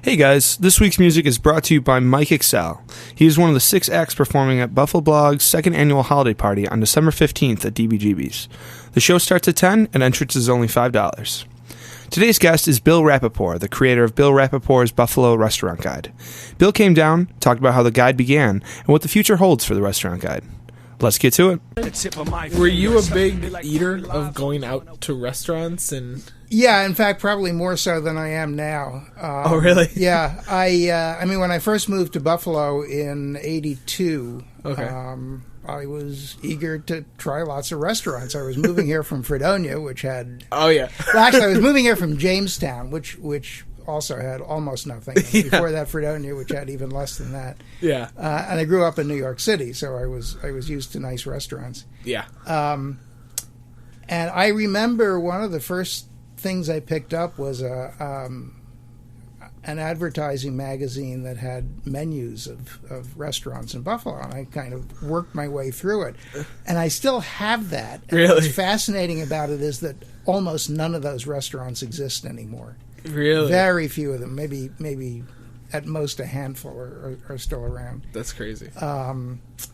Hey guys, this week's music is brought to you by Mike Excel. He is one of the 6 acts performing at Buffalo Blog's second annual holiday party on December 15th at DBGB's. The show starts at 10 and entrance is only $5. Today's guest is Bill Rapaport, the creator of Bill Rapaport's Buffalo Restaurant Guide. Bill came down, talked about how the guide began, and what the future holds for the restaurant guide. Let's get to it. Were you a big eater of going out to restaurants and... Yeah, in fact, probably more so than I am now. Oh, really? Yeah, I mean, when I first moved to Buffalo in '82, Okay. I was eager to try lots of restaurants. I was moving here from Fredonia, which had... Oh, yeah. Well, actually, I was moving here from Jamestown, which also had almost nothing. Yeah. Before that, Fredonia, which had even less than that. Yeah. And I grew up in New York City, so I was used to nice restaurants. Yeah. And I remember one of the first things I picked up was an advertising magazine that had menus of restaurants in Buffalo, and I kind of worked my way through it. And I still have that. And Really? What's fascinating about it is that almost none of those restaurants exist anymore. Really? Very few of them, maybe at most a handful are still around. That's crazy.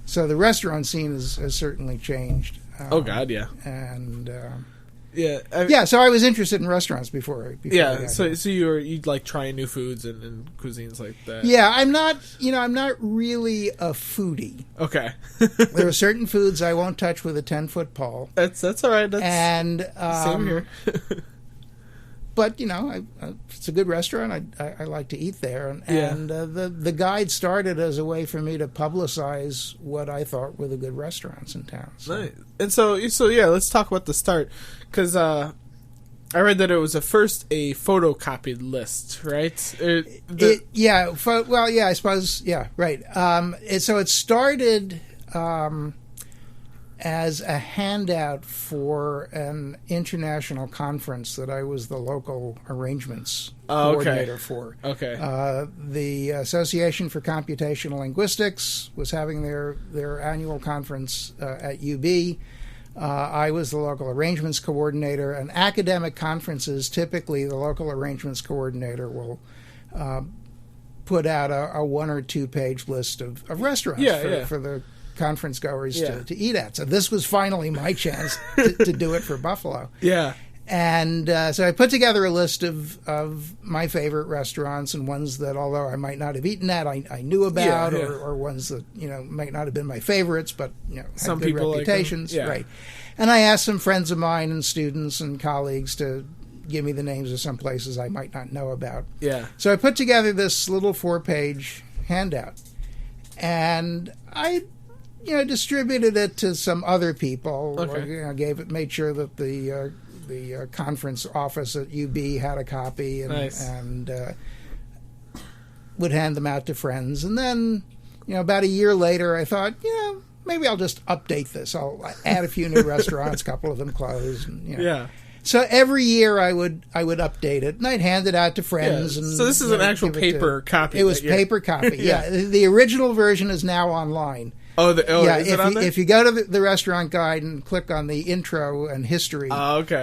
So the restaurant scene has certainly changed. Oh, God, yeah. And... Yeah. So I was interested in restaurants before I Yeah, got so here. you'd like trying new foods and cuisines like that. Yeah, I'm not really a foodie. Okay. There are certain foods I won't touch with a 10-foot pole. That's all right. That's And same here. but if it's a good restaurant, I like to eat there. And, Yeah. and the guide started as a way for me to publicize what I thought were the good restaurants in town. So. Nice. And so yeah, let's talk about the start, because I read that it was first a photocopied list, right? I suppose, yeah, right. So it started as a handout for an international conference that I was the local arrangements coordinator for. Okay. The Association for Computational Linguistics was having their annual conference at UB. I was the local arrangements coordinator. And academic conferences, typically the local arrangements coordinator will put out a 1 or 2 page list of restaurants for the conference goers to eat at. So this was finally my chance to do it for Buffalo. Yeah. And so I put together a list of my favorite restaurants and ones that, although I might not have eaten at, I knew about, or ones that might not have been my favorites, but had some good people reputations. like them. Yeah. Right. And I asked some friends of mine and students and colleagues to give me the names of some places I might not know about. Yeah. So I put together this little 4-page handout, and I distributed it to some other people. Okay. Made sure that the conference office at UB had a copy, and, Nice. and would hand them out to friends. And then, about a year later, I thought, maybe I'll just update this. I'll add a few new restaurants. A couple of them closed. And, Yeah. So every year I would update it, and I'd hand it out to friends. Yeah. And So this is an actual paper copy. It was paper copy. Yeah. The original version is now online. Is it on there? If you go to the restaurant guide and click on the intro and history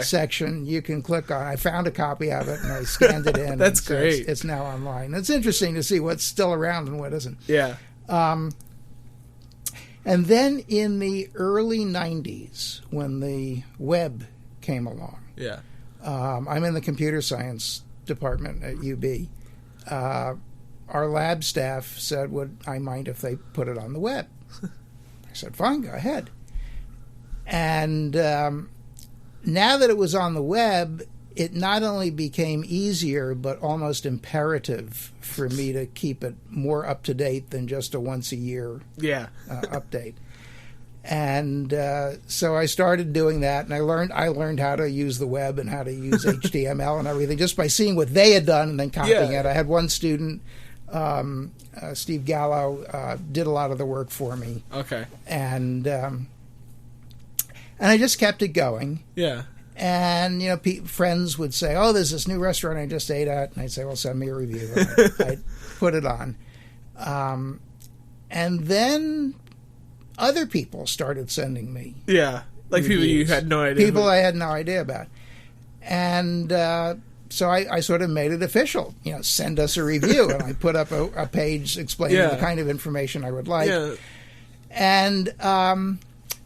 section, you can click on. I found a copy of it and I scanned it in. That's great. It's now online. It's interesting to see what's still around and what isn't. Yeah. And then in the early '90s, when the web came along, I'm in the computer science department at UB. Our lab staff said, would I mind if they put it on the web? I said, fine, go ahead. And now that it was on the web, it not only became easier, but almost imperative for me to keep it more up to date than just a once-a-year update. And so I started doing that, and I learned how to use the web and how to use HTML and everything just by seeing what they had done and then copying it. I had one student, Steve Gallo, did a lot of the work for me. Okay. And I just kept it going. Yeah. And friends would say, "Oh, there's this new restaurant I just ate at," and I'd say, "Well, send me a review." And I'd put it on, and then other people started sending me. Yeah, like reviews. people you had no idea. People I had no idea about, and so I sort of made it official. Send us a review, and I put up a page explaining the kind of information I would like. Yeah. And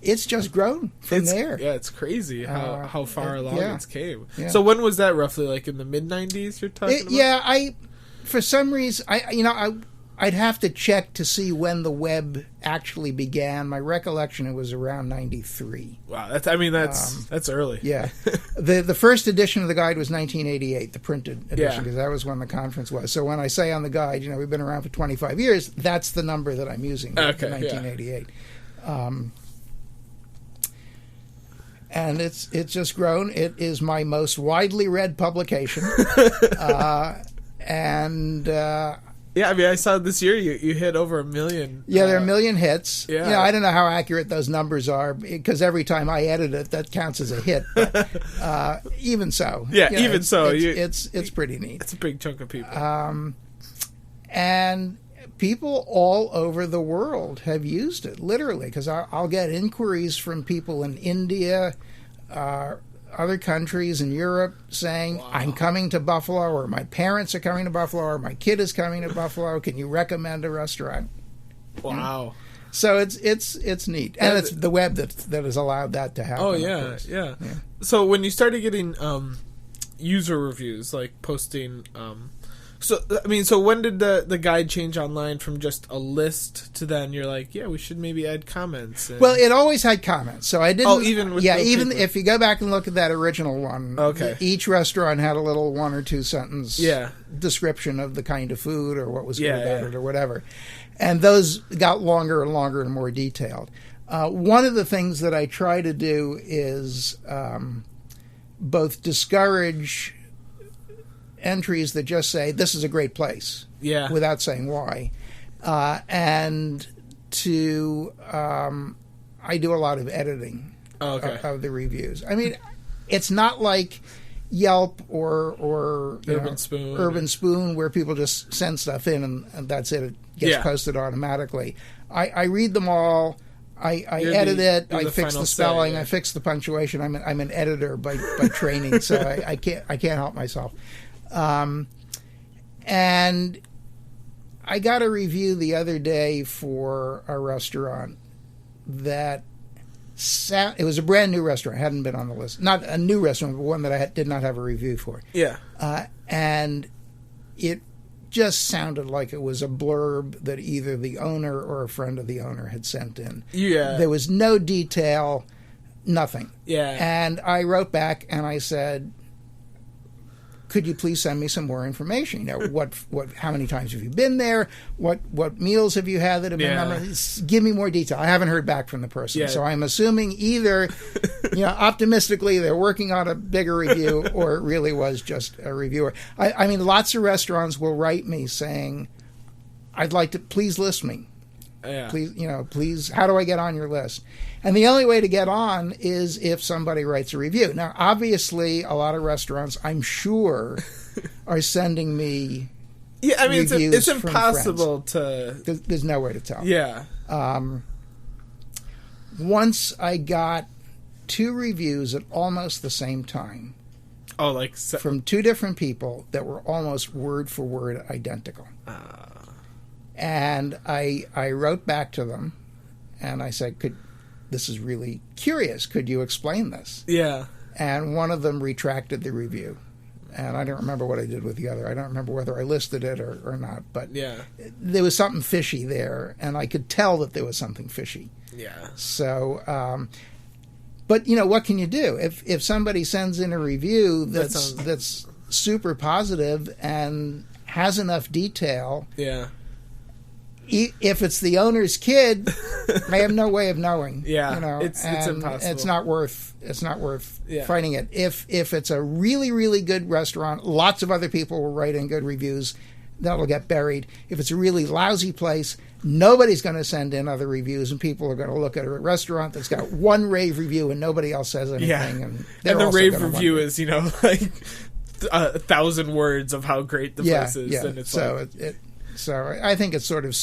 it's just grown from there. Yeah, it's crazy how far along it's came. Yeah. So when was that roughly? Like in the mid-90s you're talking about? Yeah, for some reason, I'd have to check to see when the web actually began. My recollection, it was around 93. Wow, that's early. Yeah. The first edition of the guide was 1988, the printed edition, because that was when the conference was. So when I say on the guide, we've been around for 25 years, that's the number that I'm using, 1988. Yeah. And it's just grown. It is my most widely read publication. Yeah, I saw this year you hit over 1 million. Yeah, there are 1 million hits. Yeah. I don't know how accurate those numbers are, because every time I edit it, that counts as a hit. But even so. Yeah, even so. It's pretty neat. It's a big chunk of people. And people all over the world have used it, literally, because I'll get inquiries from people in India, other countries in Europe saying, I'm coming to Buffalo, or my parents are coming to Buffalo, or my kid is coming to Buffalo. Can you recommend a restaurant? Wow. So it's neat. And it's the web that has allowed that to happen. Oh, yeah. So when you started getting user reviews, like posting... So when did the guide change online from just a list to then you're like, we should maybe add comments? Well, it always had comments, so I didn't. Oh, even with even if you go back and look at that original one, each restaurant had a little 1 or 2 sentence description of the kind of food or what was good about it or whatever, and those got longer and longer and more detailed. One of the things that I try to do is both discourage entries that just say this is a great place, without saying why, and I do a lot of editing of the reviews. It's not like Yelp or Urban Spoon, where people just send stuff in and that's it. It gets posted automatically. I read them all. I edit it. I fix the spelling. I fix the punctuation. I'm an editor by training, so I can't help myself. And I got a review the other day for a restaurant that it was a brand new restaurant, hadn't been on the list. Not a new restaurant, but one that I did not have a review for. Yeah. And it just sounded like it was a blurb that either the owner or a friend of the owner had sent in. Yeah. There was no detail, nothing. Yeah. And I wrote back and I said, could you please send me some more information? How many times have you been there? What meals have you had that have been memorable? Give me more detail. I haven't heard back from the person, so I'm assuming either, optimistically they're working on a bigger review, or it really was just a reviewer. I mean, lots of restaurants will write me saying, "I'd like to please list me." Yeah. Please, how do I get on your list? And the only way to get on is if somebody writes a review. Now, obviously, a lot of restaurants, I'm sure, are sending me reviews it's impossible to... There's no way to tell. Yeah. Once I got 2 reviews at almost the same time. Oh, from 2 different people that were almost word for word identical. And I wrote back to them, and I said, this is really curious. Could you explain this? Yeah. And one of them retracted the review. And I don't remember what I did with the other. I don't remember whether I listed it or not. But there was something fishy there, and I could tell that there was something fishy. Yeah. So, but, what can you do? If somebody sends in a review that's super positive and has enough detail... Yeah. If it's the owner's kid, I have no way of knowing. Yeah, it's impossible. It's not worth fighting it. If it's a really, really good restaurant, lots of other people will write in good reviews. That'll get buried. If it's a really lousy place, nobody's going to send in other reviews, and people are going to look at a restaurant that's got 1 rave review and nobody else says anything. Yeah. And the rave review is 1,000 words of how great the place is. Yeah. And it's So I think it's sort of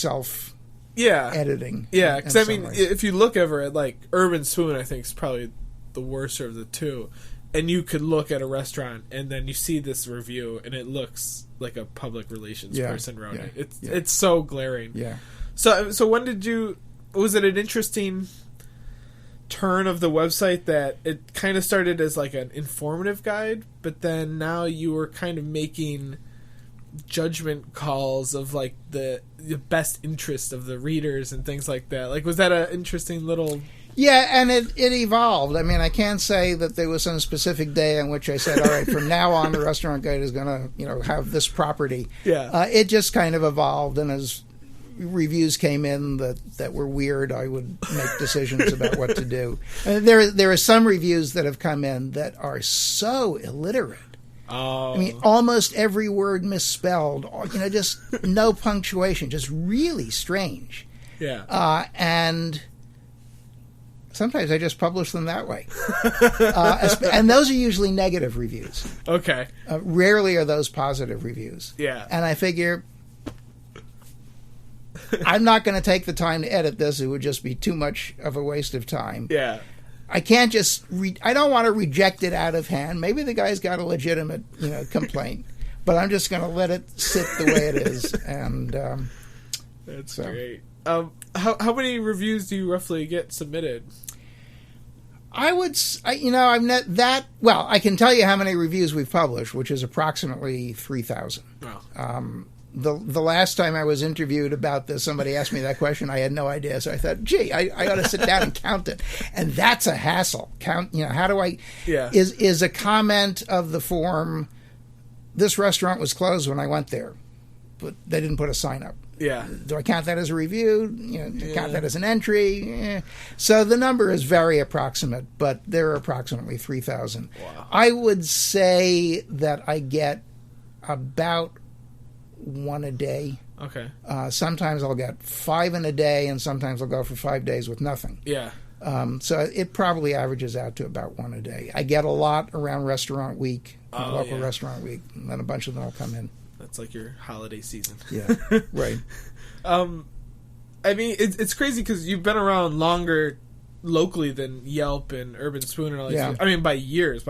editing. Yeah, because if you look over at Urban Spoon, I think is probably the worst of the 2. and you could look at a restaurant and then you see this review and it looks like a public relations person wrote it. It's so glaring. Yeah. So when did you? Was it an interesting turn of the website that it kind of started as like an informative guide, but then now you were kind of making judgment calls of like the best interest of the readers and things like that? Like, was that an interesting little... Yeah, and it evolved. I mean, I can't say that there was some specific day on which I said, all right, from now on the restaurant guide is going to, have this property. Yeah. It just kind of evolved, and as reviews came in that were weird, I would make decisions about what to do. And there are some reviews that have come in that are so illiterate. Oh. I mean, almost every word misspelled, just no punctuation, just really strange. Yeah. And sometimes I just publish them that way. And those are usually negative reviews. Okay. Rarely are those positive reviews. Yeah. And I figure I'm not going to take the time to edit this. It would just be too much of a waste of time. Yeah. I can't just I don't want to reject it out of hand. Maybe the guy's got a legitimate, complaint, but I'm just going to let it sit the way it is. And that's great. How many reviews do you roughly get submitted? I've net that. Well, I can tell you how many reviews we've published, which is approximately 3,000. Wow. The last time I was interviewed about this, somebody asked me that question. I had no idea, so I thought, gee, I ought to sit down and count it, and that's a hassle. Count, how do I? Yeah. Is a comment of the form, this restaurant was closed when I went there, but they didn't put a sign up. Yeah. Do I count that as a review? Count that as an entry? So the number is very approximate, but there are approximately 3,000. Wow. I would say that I get about one a day. Okay. Sometimes I'll get 5 in a day, and sometimes I'll go for 5 days with nothing. Yeah. So it probably averages out to about one a day. I get a lot around Restaurant Week, local Restaurant Week, and then a bunch of them will come in. That's like your holiday season. Yeah, right. I mean, it's crazy because you've been around longer locally than Yelp and Urban Spoon and all these. Yeah. I mean, by years.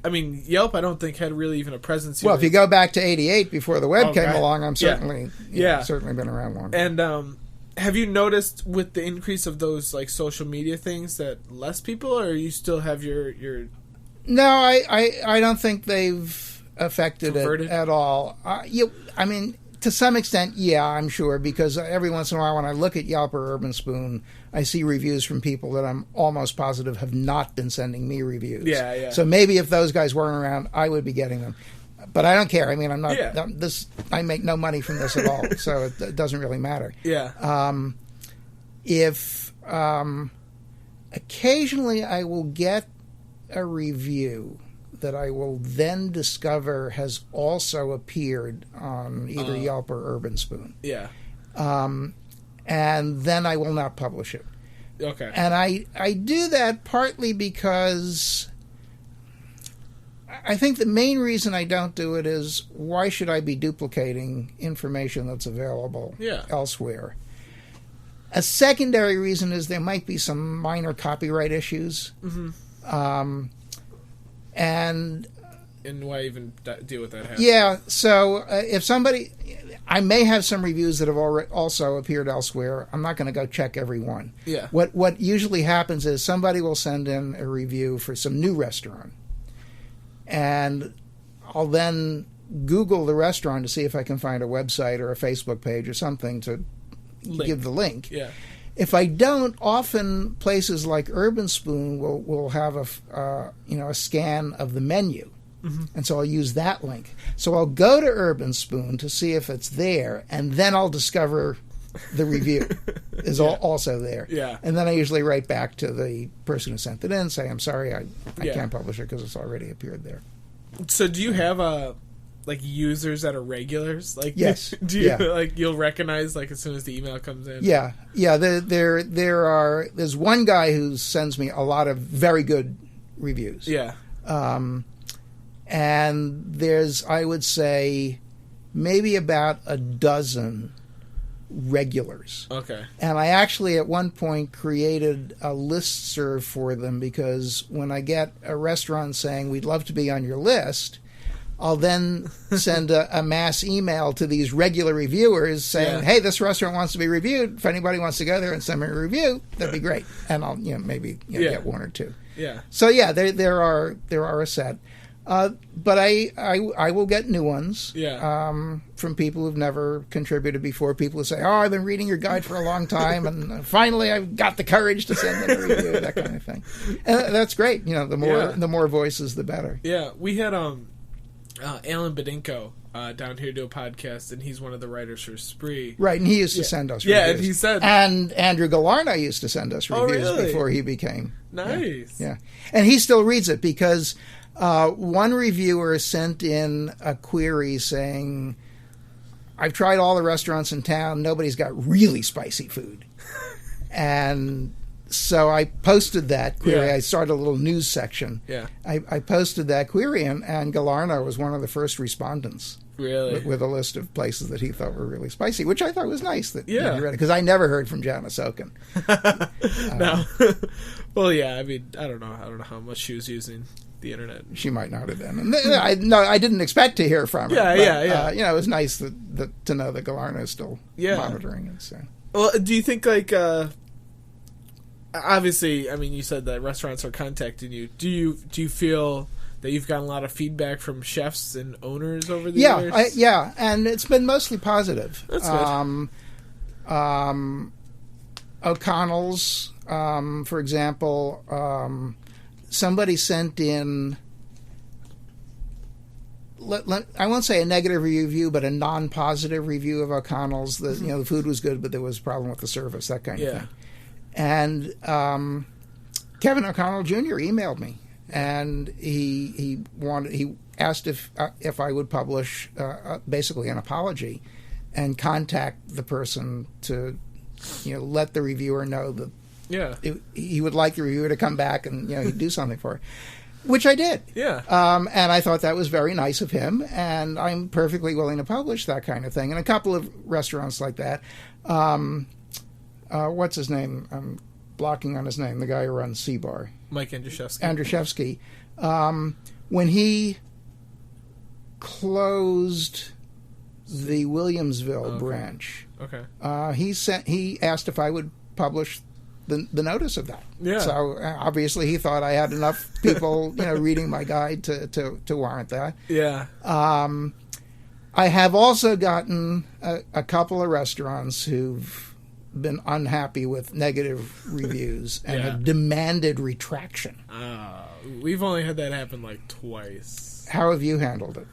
Yelp, I don't think had really even a presence here. Well, if you go back to '88 before the web came along, I'm certainly been around longer. And have you noticed with the increase of those like social media things that less people, or you still have your? No, I don't think they've affected converted? It at all. I mean, to some extent, yeah, I'm sure, because every once in a while when I look at Yelp or Urban Spoon, I see reviews from people that I'm almost positive have not been sending me reviews. Yeah. So maybe if those guys weren't around, I would be getting them. But I don't care. I mean, I'm not. Yeah. I make no money from this at all, so it doesn't really matter. Yeah. If occasionally I will get a review that I will then discover has also appeared on either Yelp or Urban Spoon. Yeah. And then I will not publish it. Okay. And I do that partly because I think the main reason I don't do it is, why should I be duplicating information that's available elsewhere? A secondary reason is there might be some minor copyright issues. Mm-hmm. And why even deal with that? Yeah, so if somebody... I may have some reviews that have also appeared elsewhere. I'm not going to go check every one. Yeah. What usually happens is somebody will send in a review for some new restaurant, and I'll then Google the restaurant to see if I can find a website or a Facebook page or something to give the link. Yeah. If I don't, often places like Urban Spoon will have a scan of the menu. Mm-hmm. And so I'll use that link. So I'll go to Urban Spoon to see if it's there, and then I'll discover the review is also there. Yeah. And then I usually write back to the person who sent it in, say, I'm sorry, I can't publish it because it's already appeared there. So do you have users that are regulars? Like, yes. Do you you'll recognize as soon as the email comes in? Yeah. There's one guy who sends me a lot of very good reviews. Yeah. And there's, I would say, maybe about a dozen regulars. Okay. And I actually at one point created a listserv for them, because when I get a restaurant saying, we'd love to be on your list, I'll then send a mass email to these regular reviewers saying, hey, this restaurant wants to be reviewed. If anybody wants to go there and send me a review, that'd be great. And I'll maybe get one or two. Yeah. So there are a set. But I will get new ones from people who've never contributed before, people who say, I've been reading your guide for a long time, and finally I've got the courage to send them a review, that kind of thing. And that's great. The more voices, the better. Yeah, we had Alan Bedinko down here do a podcast, and he's one of the writers for Spree. Right, and he used to send us reviews. Yeah, and he said... And Andrew Galarna used to send us reviews before he became... Nice. Yeah. And he still reads it, because one reviewer sent in a query saying, I've tried all the restaurants in town, nobody's got really spicy food. And... so I posted that query. I started a little news section. Yeah. I posted that query, and Galarna was one of the first respondents. Really? With a list of places that he thought were really spicy, which I thought was nice that he read it, because I never heard from Janice Oken. No. Well, yeah. I mean, I don't know how much she was using the internet. She might not have been. I didn't expect to hear from her. Yeah. It was nice to know that Galarna is still monitoring it. So. Well, do you think obviously, I mean, you said that restaurants are contacting you. Do you feel that you've gotten a lot of feedback from chefs and owners over the years? And it's been mostly positive. That's good. O'Connell's, for example, somebody sent in, I won't say a negative review, but a non-positive review of O'Connell's. The food was good, but there was a problem with the service, that kind of thing. And Kevin O'Connell Jr. emailed me, and he asked if I would publish basically an apology, and contact the person to let the reviewer know that he would like the reviewer to come back and he'd do something for it, which I did. Yeah. And I thought that was very nice of him, and I'm perfectly willing to publish that kind of thing. And a couple of restaurants like that. What's his name? I'm blocking on his name. The guy who runs C-Bar. Mike Andrzejewski. When he closed the Williamsville branch, he asked if I would publish the notice of that. Yeah. So obviously he thought I had enough people, reading my guide to warrant that. Yeah. I have also gotten a couple of restaurants who've been unhappy with negative reviews and have demanded retraction. We've only had that happen like twice. How have you handled it?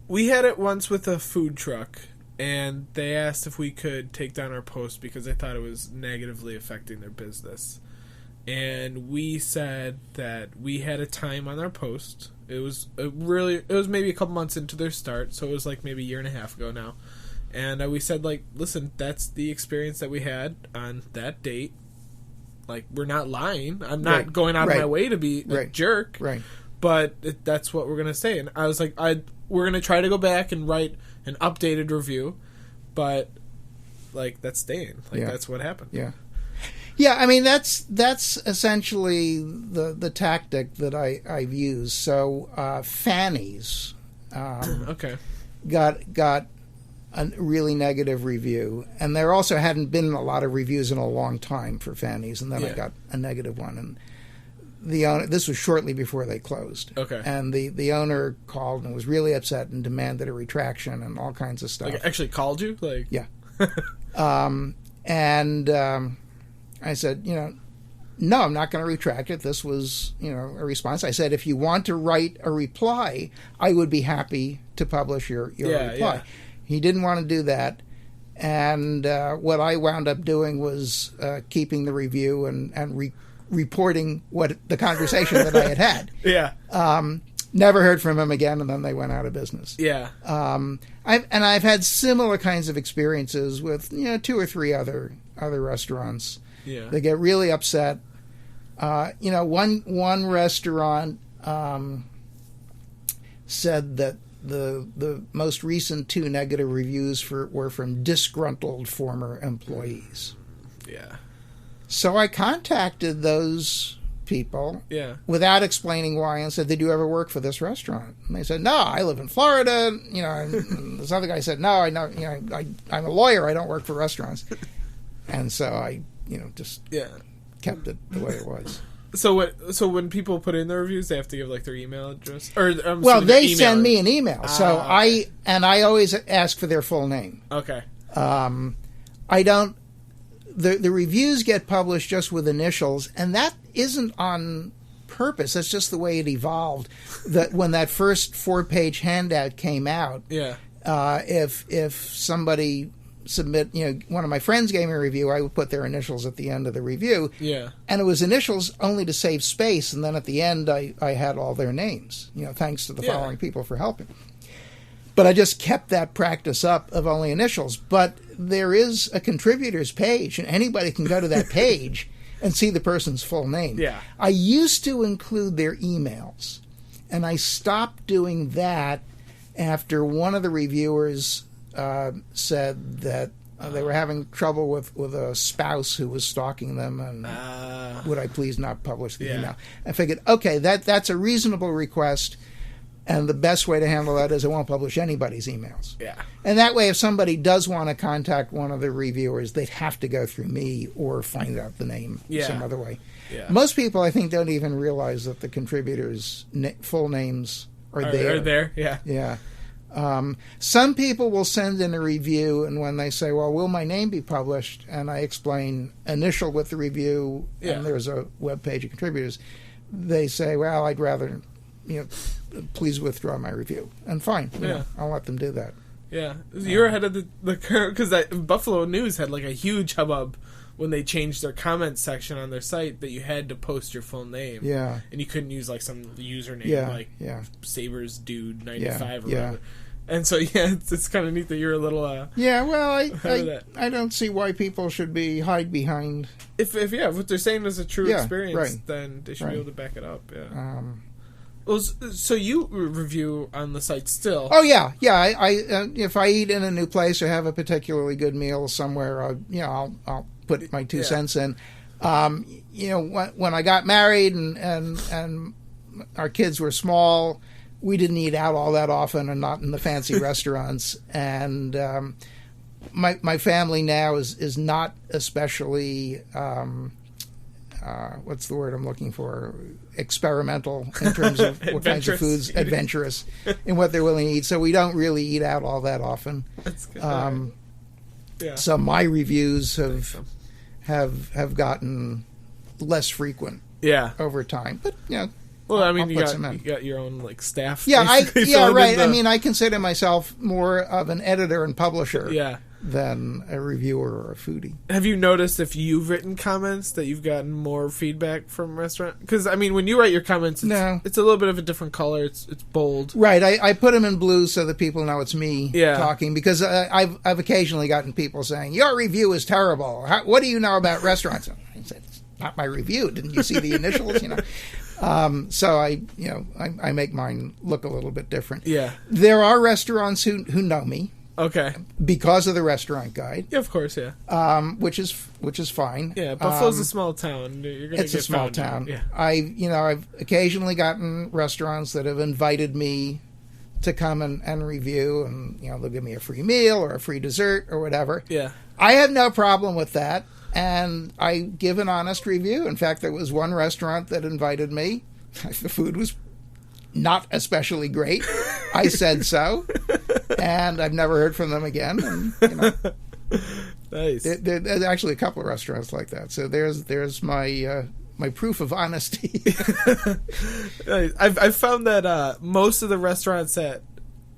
We had it once with a food truck, and they asked if we could take down our post because they thought it was negatively affecting their business. And we said that we had a time on our post. It was maybe a couple months into their start, so it was like maybe a year and a half ago now. And we said, listen, that's the experience that we had on that date. We're not lying. I'm not going out of my way to be a jerk. Right. But that's what we're going to say. And I was like, we're going to try to go back and write an updated review. But, that's staying. That's what happened. Yeah. Yeah, I mean, that's essentially the tactic that I've used. So, Fanny's got a really negative review, and there also hadn't been a lot of reviews in a long time for Fanny's, and then I got a negative one, and the owner, this was shortly before they closed, and the owner called and was really upset and demanded a retraction and all kinds of stuff. Actually called you? Yeah. I said, no, I'm not going to retract it. This was, a response. I said, if you want to write a reply, I would be happy to publish your reply. Yeah. He didn't want to do that, and what I wound up doing was keeping the review and reporting what the conversation that I had. Yeah. Never heard from him again, and then they went out of business. Yeah. I've had similar kinds of experiences with 2 or 3 other restaurants. Yeah. They get really upset. One restaurant said that the most recent 2 negative reviews were from disgruntled former employees. Yeah. So I contacted those people without explaining why and said, did you ever work for this restaurant? And they said, no, I live in Florida. You know, and this other guy said, no, I know, you know, I'm a lawyer. I don't work for restaurants. And so I, you know, just kept it the way it was. So when people put in their reviews, they have to give like their email address, or they send me an email. So okay. I always ask for their full name. Okay. I don't. The reviews get published just with initials, and that isn't on purpose. That's just the way it evolved. That when that first 4-page handout came out, if somebody submit, you know, one of my friends gave me a review, I would put their initials at the end of the review. Yeah. And it was initials only to save space, and then at the end I had all their names. You know, thanks to the following people for helping. But I just kept that practice up of only initials. But there is a contributors page, and anybody can go to that page and see the person's full name. Yeah. I used to include their emails, and I stopped doing that after one of the reviewers said that they were having trouble with a spouse who was stalking them, and would I please not publish the email? I figured, okay, that's a reasonable request. And the best way to handle that is I won't publish anybody's emails. Yeah. And that way, if somebody does want to contact one of the reviewers, they'd have to go through me or find out the name some other way. Yeah. Most people, I think, don't even realize that the contributors' full names are there. Are there, yeah. Yeah. Some people will send in a review, and when they say, well, will my name be published? And I explain initial with the review, and there's a web page of contributors. They say, well, I'd rather... you know, please withdraw my review. And fine, you know, I'll let them do that. Yeah, you're ahead of the curve, because Buffalo News had like a huge hubbub when they changed their comment section on their site that you had to post your full name. Yeah, and you couldn't use like some username like Sabres Dude 95 or whatever. And so it's kind of neat that you're a little I don't see why people should hide behind if what they're saying is a true experience, then they should be able to back it up. Yeah. Well, so you review on the site still? Oh yeah. I if I eat in a new place or have a particularly good meal somewhere, I'll put my 2 cents in. You know, when I got married and our kids were small, we didn't eat out all that often and not in the fancy restaurants. And my family now is not especially. What's the word I'm looking for? Experimental in terms of what kinds of foods, adventurous in what they're willing to eat. So we don't really eat out all that often. That's good. So my reviews have gotten less frequent over time. But you know, well, I mean, you got your own like staff. Yeah, right. I mean, I consider myself more of an editor and publisher. Than a reviewer or a foodie. Have you noticed if you've written comments that you've gotten more feedback from restaurant? Because I mean, when you write your comments, it's a little bit of a different color. It's bold. Right. I put them in blue so that people know it's me talking. Because I've occasionally gotten people saying your review is terrible. What do you know about restaurants? I said, it's not my review. Didn't you see the initials? You know. So I make mine look a little bit different. Yeah. There are restaurants who know me. Okay. Because of the restaurant guide. Yeah, of course, yeah. Which is fine. Yeah, Buffalo's a small town. It's a small town. Yeah. I've occasionally gotten restaurants that have invited me to come and review, and they'll give me a free meal or a free dessert or whatever. Yeah. I have no problem with that, and I give an honest review. In fact, there was one restaurant that invited me. The food was not especially great. I said so, and I've never heard from them again. And, nice. There's actually a couple of restaurants like that. So there's my my proof of honesty. I've found that most of the restaurants that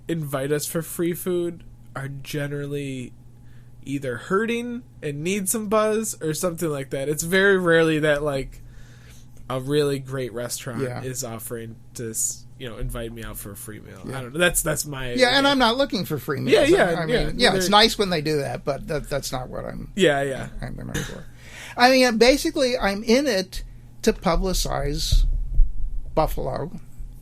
invite us for free food are generally either hurting and need some buzz or something like that. It's very rarely that like a really great restaurant is offering to invite me out for a free meal. I don't know. That's my and I'm not looking for free meals. I mean, it's nice when they do that, but that's not what I'm. I'm in it for. I mean, basically, I'm in it to publicize Buffalo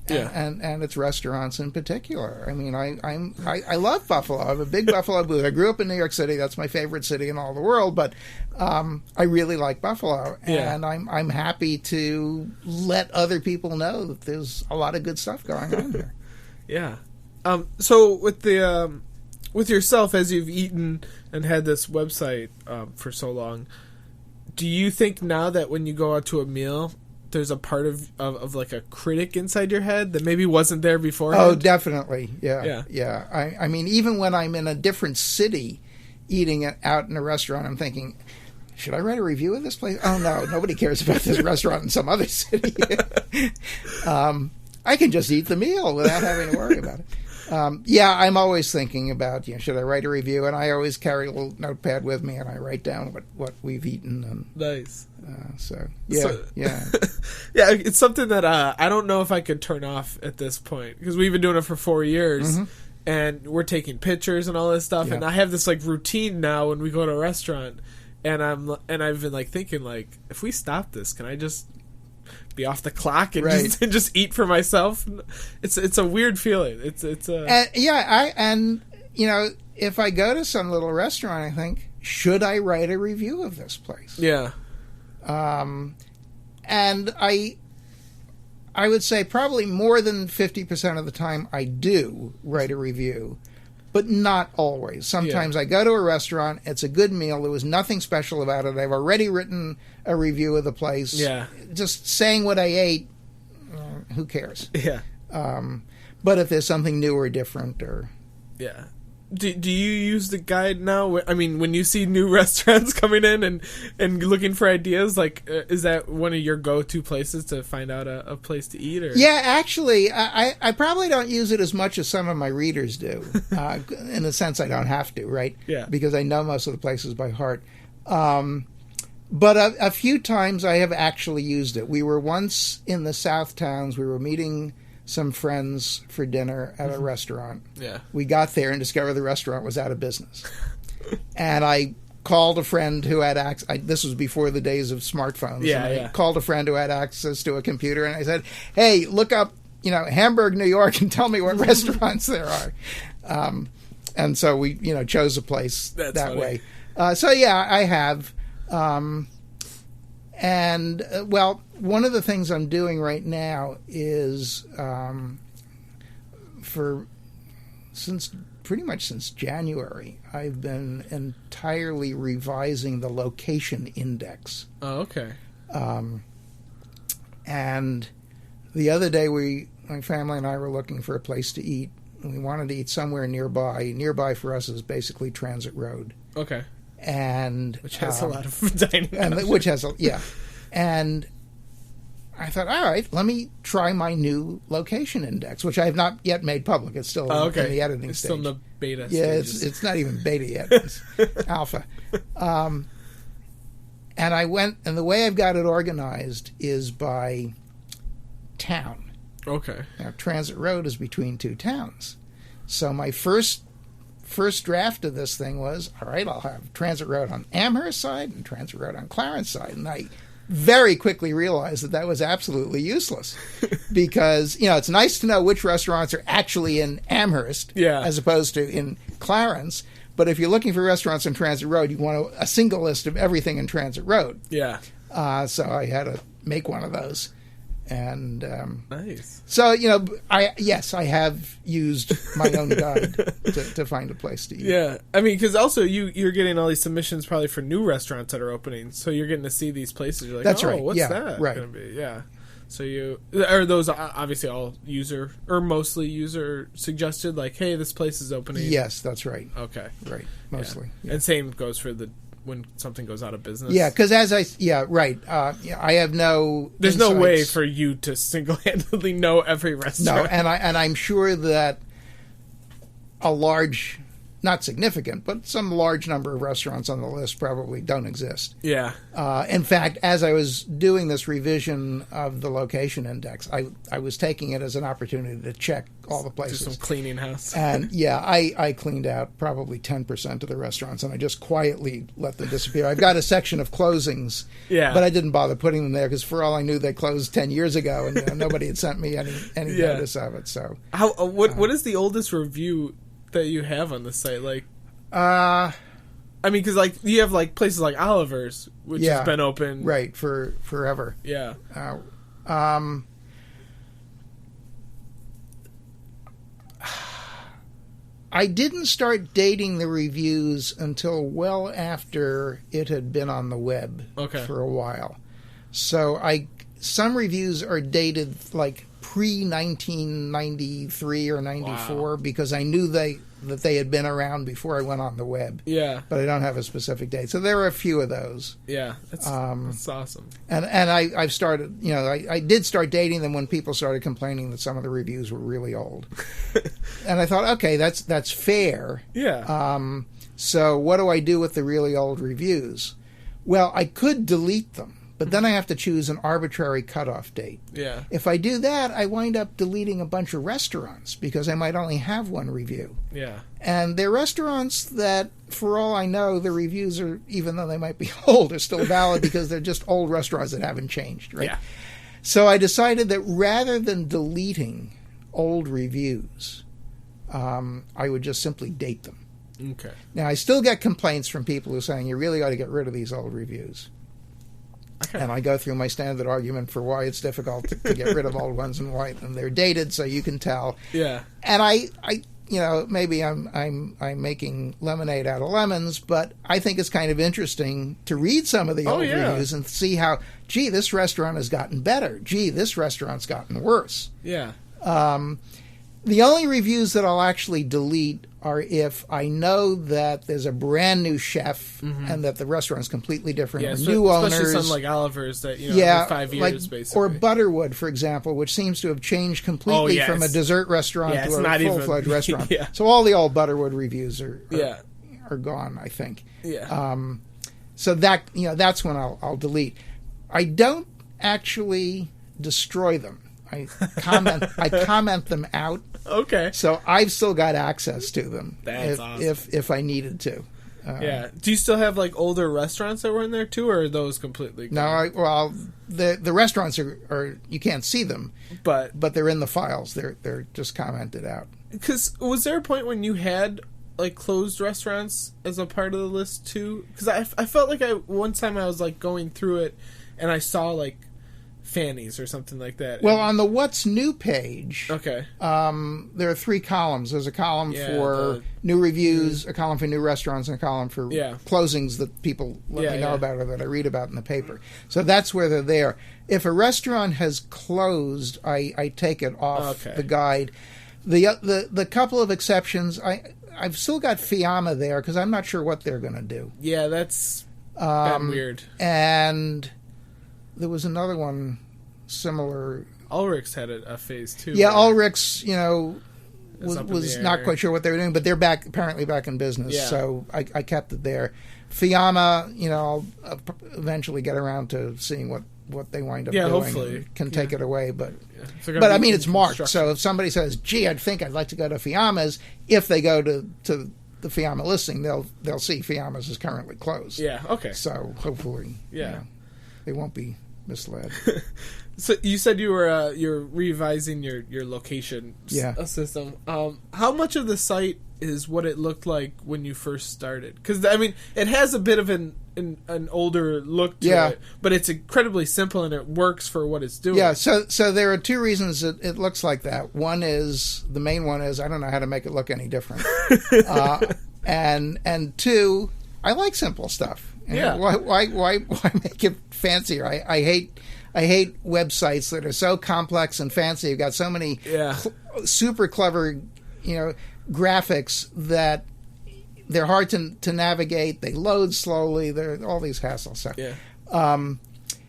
and its restaurants in particular. I mean, I love Buffalo. I'm a big Buffalo booth. I grew up in New York City. That's my favorite city in all the world. But I really like Buffalo, and I'm happy to let other people know that there's a lot of good stuff going on there. Yeah. So with yourself, as you've eaten and had this website for so long, do you think now that when you go out to a meal, there's a part of like a critic inside your head that maybe wasn't there before? Oh, definitely. Yeah. I mean, even when I'm in a different city eating it out in a restaurant, I'm thinking, should I write a review of this place? Oh, no, nobody cares about this restaurant in some other city. I can just eat the meal without having to worry about it. I'm always thinking about, should I write a review? And I always carry a little notepad with me, and I write down what we've eaten. And, nice. Yeah. It's something that I don't know if I could turn off at this point, because we've been doing it for 4 years, and we're taking pictures and all this stuff. And I have this like routine now when we go to a restaurant, and I've been like thinking, like, if we stop this, can I just be off the clock and just eat for myself? It's a weird feeling. It's if I go to some little restaurant, I think, should I write a review of this place? Yeah. And I would say probably more than 50% of the time I do write a review, but not always. Sometimes I go to a restaurant, it's a good meal, there was nothing special about it, I've already written a review of the place. Yeah. Just saying what I ate, who cares? Yeah. But if there's something new or different or... Yeah. Do you use the guide now? I mean, when you see new restaurants coming in and looking for ideas, like, is that one of your go-to places to find out a place to eat? Or? Yeah, actually, I probably don't use it as much as some of my readers do. In a sense, I don't have to, right? Yeah. Because I know most of the places by heart. But a few times I have actually used it. We were once in the South Towns. We were meeting some friends for dinner at a restaurant. Yeah. We got there and discovered the restaurant was out of business. And I called a friend who had access. This was before the days of smartphones. I called a friend who had access to a computer, and I said, hey, look up, Hamburg, New York, and tell me what restaurants there are. And so we, chose a place that way. I have. One of the things I'm doing right now is pretty much since January, I've been entirely revising the location index. Oh, okay. And the other day, my family and I were looking for a place to eat. We wanted to eat somewhere nearby. Nearby for us is basically Transit Road. Okay. And which has a lot of dining. And I thought, all right, let me try my new location index, which I have not yet made public. It's still in the editing stage. Still in the beta stages. It's not even beta yet. It's alpha. And I went, and the way I've got it organized is by town. Okay. Now, Transit Road is between two towns. So my first draft of this thing was, all right, I'll have Transit Road on Amherst side and Transit Road on Clarence side. And I very quickly realized that was absolutely useless because, it's nice to know which restaurants are actually in Amherst as opposed to in Clarence. But if you're looking for restaurants on Transit Road, you want a single list of everything in Transit Road. Yeah. So I had to make one of those. And nice. So I have used my own guide to find a place to eat. Yeah, I mean, because also you're getting all these submissions probably for new restaurants that are opening, so you're getting to see these places. You're like, that's oh, right. What's that going to be? Yeah. So are those obviously all user or mostly user suggested? Like, hey, this place is opening. Yes, that's right. Okay, right, mostly. Yeah. And same goes for when something goes out of business. Yeah, because I have no. There's insights. No way for you to single-handedly know every restaurant. No, and I'm sure that a large not significant, but some large number of restaurants on the list probably don't exist. Yeah. In fact, as I was doing this revision of the location index, I was taking it as an opportunity to check all the places. Do some cleaning house. And yeah, I cleaned out probably 10% of the restaurants, and I just quietly let them disappear. I've got a section of closings, but I didn't bother putting them there because for all I knew, they closed 10 years ago, and nobody had sent me any notice of it. So, what is the oldest review that you have on the site? Like, I mean, because like you have like places like Oliver's, which has been open for forever. Yeah. I didn't start dating the reviews until well after it had been on the web for a while. So some reviews are dated like pre-1993 or 94 because I knew that they had been around before I went on the web. Yeah. But I don't have a specific date. So there are a few of those. Yeah. That's awesome. And I've started, I did start dating them when people started complaining that some of the reviews were really old. And I thought, okay, that's fair. Yeah. So what do I do with the really old reviews? Well, I could delete them. But then I have to choose an arbitrary cutoff date. Yeah. If I do that, I wind up deleting a bunch of restaurants because I might only have one review. Yeah. And they're restaurants that, for all I know, the reviews are, even though they might be old, are still valid because they're just old restaurants that haven't changed, right? Yeah. So I decided that rather than deleting old reviews, I would just simply date them. Okay. Now, I still get complaints from people who are saying, you really ought to get rid of these old reviews. Okay. And I go through my standard argument for why it's difficult to get rid of old ones and why they're dated, so you can tell. Yeah. And I maybe I'm making lemonade out of lemons, but I think it's kind of interesting to read some of the old reviews and see how, gee, this restaurant has gotten better. Gee, this restaurant's gotten worse. Yeah. The only reviews that I'll actually delete are if I know that there's a brand new chef and that the restaurant's completely different. Yeah, new owners. Especially something like Oliver's that, every 5 years, basically. Or Butterwood, for example, which seems to have changed completely from a dessert restaurant to a full-fledged restaurant. Yeah. So all the old Butterwood reviews are gone, I think. Yeah. So that's when I'll delete. I don't actually destroy them. I comment them out. Okay. So I've still got access to them. That's awesome. If I needed to. Yeah. Do you still have like older restaurants that were in there too, or are those completely gone? No. The restaurants are you can't see them, but they're in the files. They're just commented out. Because was there a point when you had like closed restaurants as a part of the list too? Because I felt like one time I was like going through it and I saw like Fanny's or something like that. Well, on the What's New page, there are 3 columns. There's a column for new reviews, a column for new restaurants, and a column for closings that people let me know about or that I read about in the paper. So that's where they're there. If a restaurant has closed, I take it off the guide. The couple of exceptions, I've still got Fiamma there because I'm not sure what they're going to do. Yeah, that's been weird. And there was another one similar. Ulrich's had a phase too. Yeah, Ulrich's, was not quite sure what they were doing, but they're apparently back in business. Yeah. So I kept it there. Fiamma, I'll eventually get around to seeing what they wind up doing. Hopefully. Can take it away, but I mean it's marked. So if somebody says, "Gee, I'd like to go to Fiamma's," if they go to the Fiamma listing, they'll see Fiamma's is currently closed. Yeah. Okay. So hopefully, they won't be misled. So you said you're revising your location system. How much of the site is what it looked like when you first started? Because I mean, it has a bit of an older look to it, but it's incredibly simple and it works for what it's doing. Yeah. So there are 2 reasons it looks like that. The main one is I don't know how to make it look any different, and 2, I like simple stuff. Why make it fancier? I hate websites that are so complex and fancy. You've got so many super clever, graphics that they're hard to navigate. They load slowly. They're all these hassles. So,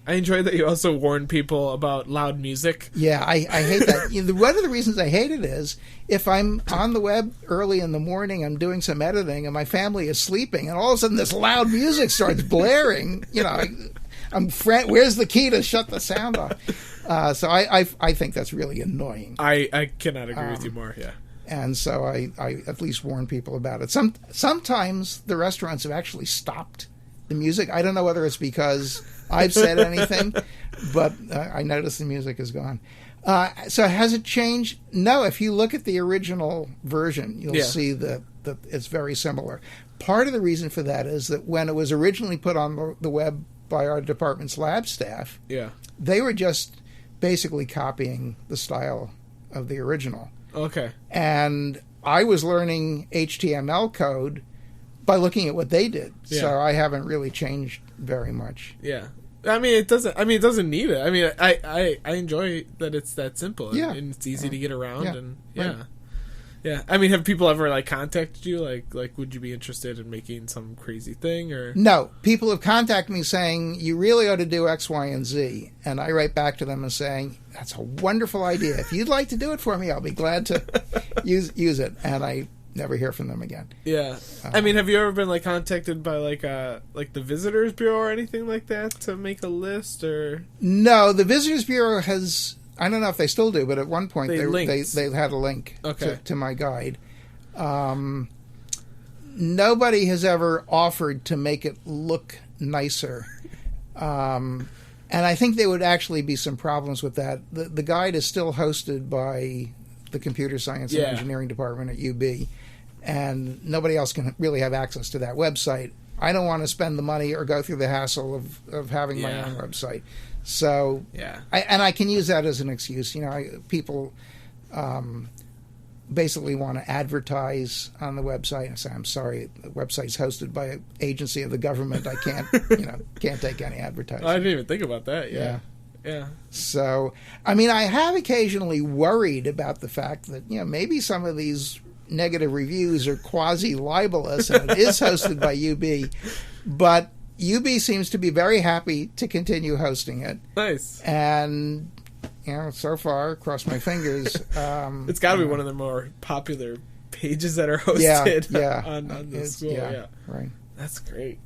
I enjoy that you also warn people about loud music. Yeah, I hate that. One of the reasons I hate it is if I'm on the web early in the morning, I'm doing some editing, and my family is sleeping, and all of a sudden this loud music starts blaring. Where's the key to shut the sound off? So I think that's really annoying. I cannot agree with you more. Yeah. And so I at least warn people about it. Sometimes the restaurants have actually stopped the music. I don't know whether it's because I've said anything, but I noticed the music is gone. So has it changed? No. If you look at the original version, you'll see that it's very similar. Part of the reason for that is that when it was originally put on the web by our department's lab staff, they were just basically copying the style of the original. Okay. And I was learning HTML code by looking at what they did. Yeah. So I haven't really changed very much. Yeah. It doesn't need it. I enjoy that it's that simple and it's easy to get around and right. Yeah. Have people ever contacted you like would you be interested in making some crazy thing or? No. People have contacted me saying you really ought to do X, Y, and Z, and I write back to them and saying that's a wonderful idea. If you'd like to do it for me, I'll be glad to use it. And I never hear from them again. Yeah. Have you ever been contacted by the Visitors Bureau or anything like that to make a list or? No, the Visitors Bureau has. I don't know if they still do, but at one point they had a link to my guide. Nobody has ever offered to make it look nicer. And I think there would actually be some problems with that. The guide is still hosted by the Computer Science and Engineering Department at UB, and nobody else can really have access to that website. I don't want to spend the money or go through the hassle of having my own website. So, I can use that as an excuse. People basically want to advertise on the website and say, "I'm sorry, the website's hosted by an agency of the government. I can't, can't take any advertising." I didn't even think about that. Yeah. So, I have occasionally worried about the fact that maybe some of these negative reviews are quasi-libelous, and it is hosted by UB, but UB seems to be very happy to continue hosting it. Nice. And, so far, cross my fingers. It's got to be one of the more popular pages that are hosted on the school. Yeah, right. That's great.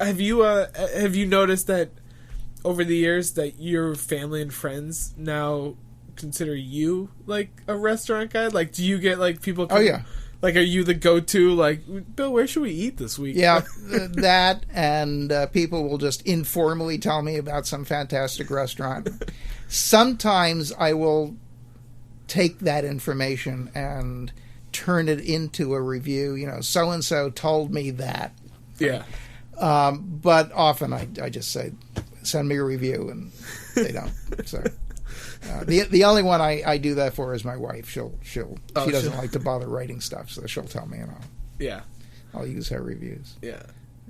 Have you noticed that over the years that your family and friends now consider you a restaurant guide? Do you get people come, are you the go-to, Bill, where should we eat this week? Yeah, that, and people will just informally tell me about some fantastic restaurant. Sometimes I will take that information and turn it into a review. So-and-so told me that. Yeah. But often I just say, send me a review, and they don't. So the only one I do that for is my wife. She doesn't like to bother writing stuff, so she'll tell me, and I'll use her reviews. Yeah.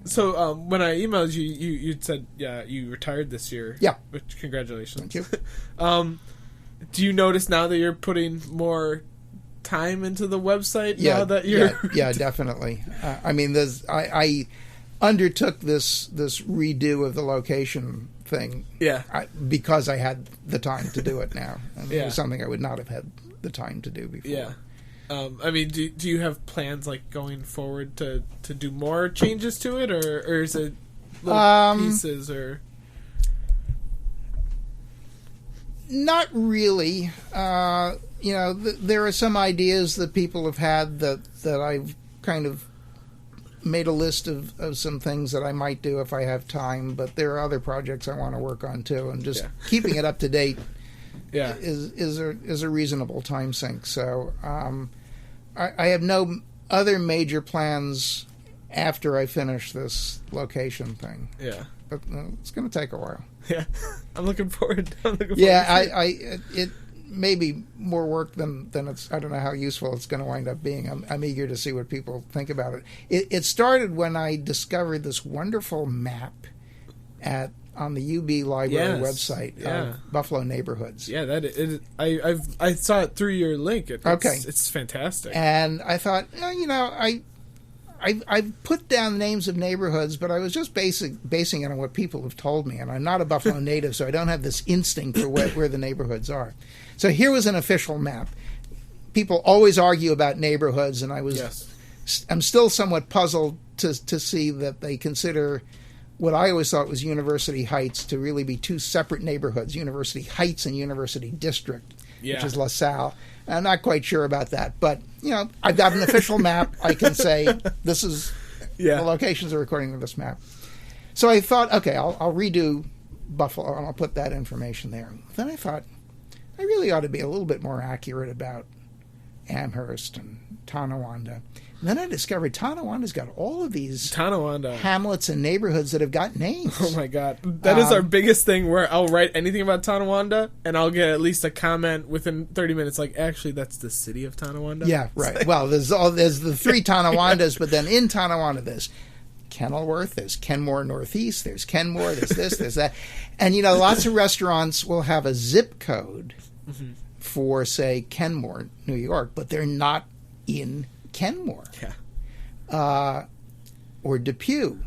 So when I emailed you, you said you retired this year. Yeah. Which, congratulations. Thank you. Do you notice now that you're putting more time into the website now that you're? Yeah, definitely. I undertook this redo of the location thing because I had the time to do it now. It was something I would not have had the time to do before. Yeah. Do you have plans going forward to do more changes to it, or is it little pieces or? Not really. There are some ideas that people have had that I've kind of made a list of some things that I might do if I have time, but there are other projects I want to work on too, and just keeping it up to date is a reasonable time sink. So I have no other major plans after I finish this location thing. Yeah, but it's going to take a while. Yeah, I'm looking forward. It may be more work than it's. I don't know how useful it's going to wind up being. I'm eager to see what people think about it. It started when I discovered this wonderful map on the UB Library website of Buffalo neighborhoods. Yeah, that is. I saw it through your link. It's fantastic. And I thought, I put down names of neighborhoods, but I was just basing it on what people have told me, and I'm not a Buffalo native, so I don't have this instinct for where the neighborhoods are. So here was an official map. People always argue about neighborhoods, and I'm still somewhat puzzled to see that they consider what I always thought was University Heights to really be two separate neighborhoods, University Heights and University District, which is LaSalle. I'm not quite sure about that, but I've got an official map. I can say this is the locations are according to this map. So I thought, okay, I'll redo Buffalo and I'll put that information there. Then I thought I really ought to be a little bit more accurate about Amherst and Tonawanda. And then I discovered Tonawanda's got all of these hamlets and neighborhoods that have got names. Oh my God. That is our biggest thing, where I'll write anything about Tonawanda and I'll get at least a comment within 30 minutes like, actually, that's the city of Tonawanda. Yeah, right. Well, there's the three Tonawandas, but then in Tonawanda there's Kenilworth, there's Kenmore Northeast, there's Kenmore, there's this, there's that. And, lots of restaurants will have a zip code for, say, Kenmore, New York, but they're not in Kenmore. Or Depew.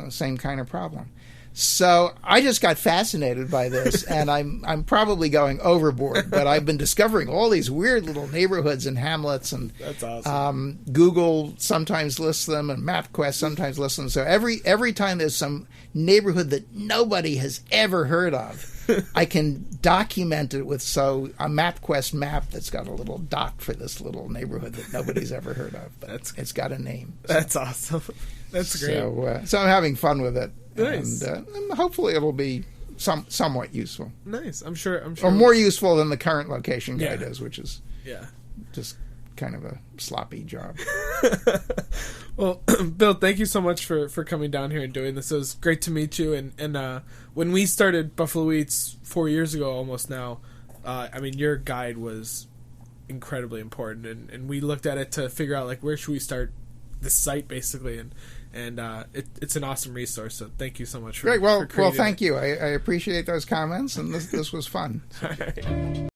Same kind of problem. So I just got fascinated by this, and I'm probably going overboard, but I've been discovering all these weird little neighborhoods and hamlets, and that's awesome. Google sometimes lists them, and MapQuest sometimes lists them. So every time there's some neighborhood that nobody has ever heard of, I can document it with a MapQuest map that's got a little dot for this little neighborhood that nobody's ever heard of. But it's got a name. So. That's awesome. That's great. So I'm having fun with it. Nice. And hopefully it'll be somewhat useful. Nice. I'm sure. Or more useful than the current location guide is, which is just kind of a sloppy job. Well, Bill, thank you so much for coming down here and doing this. It was great to meet you. And when we started Buffalo Eats 4 years ago, almost now, your guide was incredibly important, and we looked at it to figure out where should we start this site basically, and it's an awesome resource. So thank you so much for great. Well, for thank you. I appreciate those comments, and this was fun. All right.